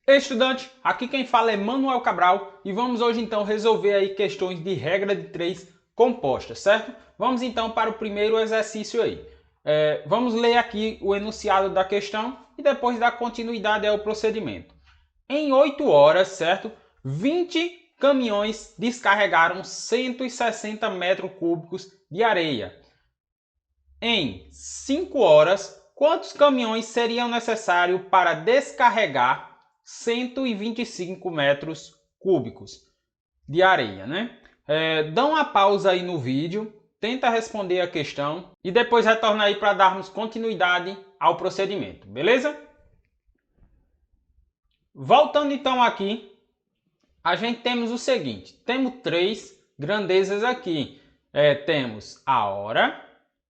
Ei, estudante, aqui quem fala é Manuel Cabral e vamos hoje então resolver aí questões de regra de 3 compostas, certo? Vamos então para o primeiro exercício aí. Vamos ler aqui o enunciado da questão e depois dar continuidade ao procedimento. Em 8 horas, certo? 20 caminhões descarregaram 160 metros cúbicos de areia. Em 5 horas, quantos caminhões seriam necessários para descarregar 125 metros cúbicos de areia, né? Dá uma pausa aí no vídeo, tenta responder a questão e depois retorna aí para darmos continuidade ao procedimento, beleza? Voltando então aqui, a gente temos o seguinte, temos 3 grandezas aqui. Temos a hora,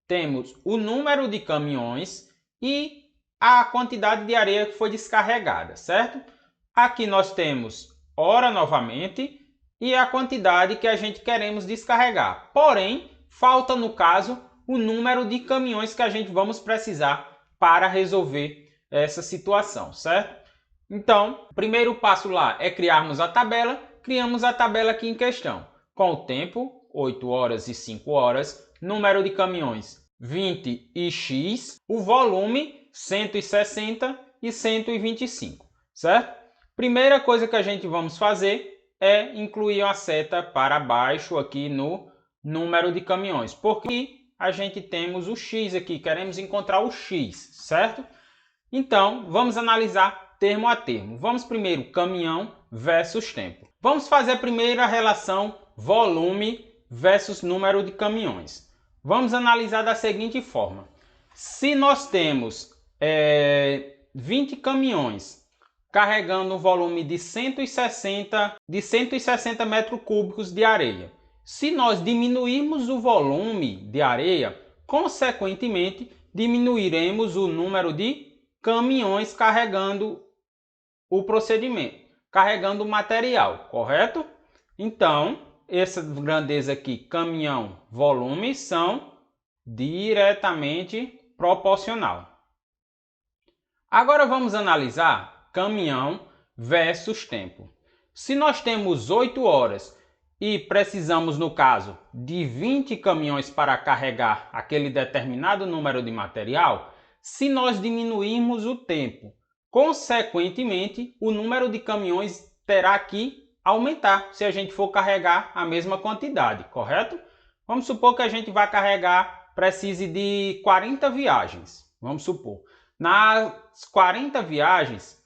temos o número de caminhões e a quantidade de areia que foi descarregada, certo? Aqui nós temos hora novamente e a quantidade que a gente queremos descarregar. Porém, falta no caso o número de caminhões que a gente vamos precisar para resolver essa situação, certo? Então, o primeiro passo lá é criarmos a tabela. Criamos a tabela aqui em questão, com o tempo, 8 horas e 5 horas, número de caminhões 20 e x, o volume 160 e 125, certo? Primeira coisa que a gente vamos fazer é incluir a seta para baixo aqui no número de caminhões, porque a gente temos o x aqui, queremos encontrar o x, certo? Então, vamos analisar termo a termo. Vamos primeiro caminhão versus tempo. Vamos fazer primeiro a relação volume versus número de caminhões. Vamos analisar da seguinte forma. Se nós temos 20 caminhões carregando um volume de 160 metros cúbicos de areia, se nós diminuirmos o volume de areia, consequentemente diminuiremos o número de caminhões carregando o procedimento, carregando o material, correto? Então, essa grandeza aqui, caminhão, volume, são diretamente proporcional. Agora vamos analisar caminhão versus tempo. Se nós temos 8 horas e precisamos, no caso, de 20 caminhões para carregar aquele determinado número de material, se nós diminuirmos o tempo, consequentemente, o número de caminhões terá que aumentar se a gente for carregar a mesma quantidade, correto? Vamos supor que a gente vai carregar, precise de 40 viagens, vamos supor. Nas 40 viagens,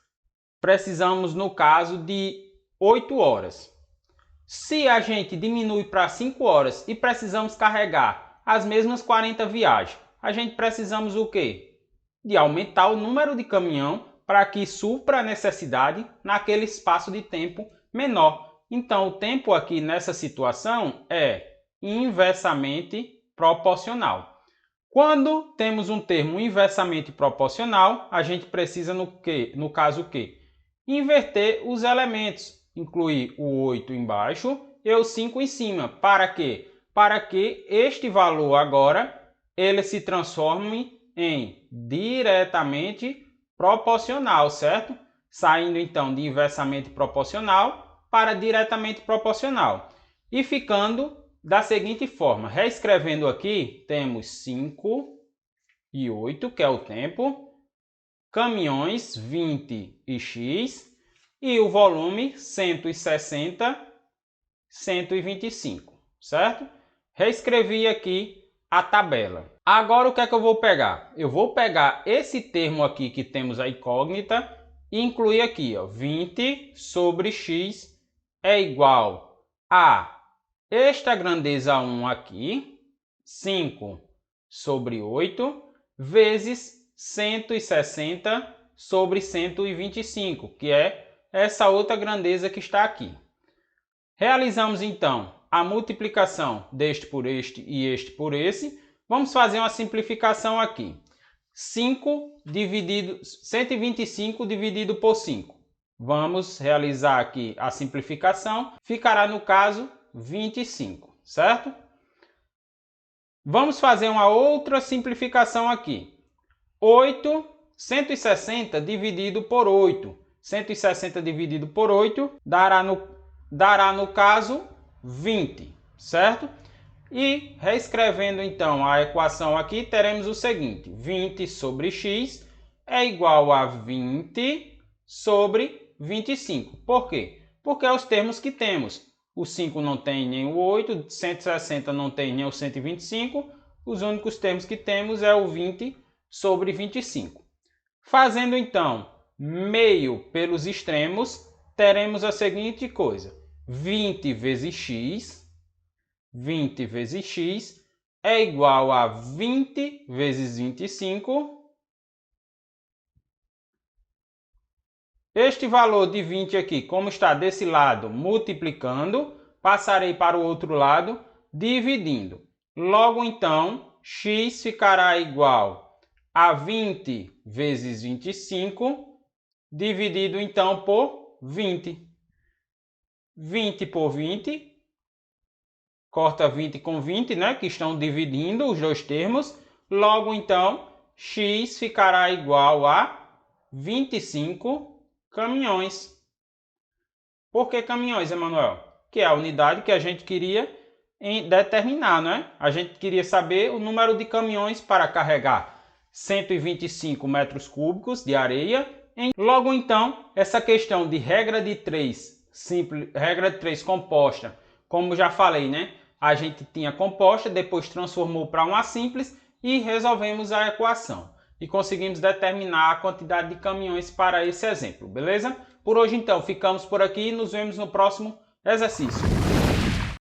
precisamos, no caso, de 8 horas. Se a gente diminui para 5 horas e precisamos carregar as mesmas 40 viagens, a gente precisamos o quê? De aumentar o número de caminhão para que supra a necessidade naquele espaço de tempo menor. Então, o tempo aqui nessa situação é inversamente proporcional. Quando temos um termo inversamente proporcional, a gente precisa, no caso, o quê? Inverter os elementos. Incluir o 8 embaixo e o 5 em cima. Para quê? Para que este valor agora ele se transforme em diretamente proporcional, certo? Saindo então de inversamente proporcional para diretamente proporcional. E ficando da seguinte forma, reescrevendo aqui, temos 5 e 8, que é o tempo, caminhões 20 e x, e o volume 160, 125, certo? Reescrevi aqui a tabela. Agora o que é que eu vou pegar? Eu vou pegar esse termo aqui que temos a incógnita e incluir aqui, ó, 20 sobre x é igual a esta grandeza 1 aqui, 5 sobre 8, vezes 160 sobre 125, que é essa outra grandeza que está aqui. Realizamos então a multiplicação deste por este e este por esse. Vamos fazer uma simplificação aqui. 125 dividido por 5. Vamos realizar aqui a simplificação. Ficará, no caso, 25, certo? Vamos fazer uma outra simplificação aqui. 160 dividido por 8. 160 dividido por 8 dará no caso 20, certo? E reescrevendo então a equação aqui, teremos o seguinte: 20 sobre x é igual a 20 sobre 25. Por quê? Porque é os termos que temos. O 5 não tem nem o 8, 160 não tem nem o 125. Os únicos termos que temos é o 20 sobre 25. Fazendo então meio pelos extremos, teremos a seguinte coisa: 20 vezes x é igual a 20 vezes 25. Este valor de 20 aqui, como está desse lado multiplicando, passarei para o outro lado dividindo. Logo então, x ficará igual a 20 vezes 25, dividido então por 20. 20 por 20, corta 20 com 20, né, que estão dividindo os dois termos. Logo então, x ficará igual a 25 caminhões. Por que caminhões, Emanuel? Que é a unidade que a gente queria determinar, né? A gente queria saber o número de caminhões para carregar 125 metros cúbicos de areia. Logo então, essa questão de regra de 3 simples, regra de 3 composta, como já falei, né? A gente tinha composta, depois transformou para uma simples e resolvemos a equação. E conseguimos determinar a quantidade de caminhões para esse exemplo, beleza? Por hoje então, ficamos por aqui e nos vemos no próximo exercício.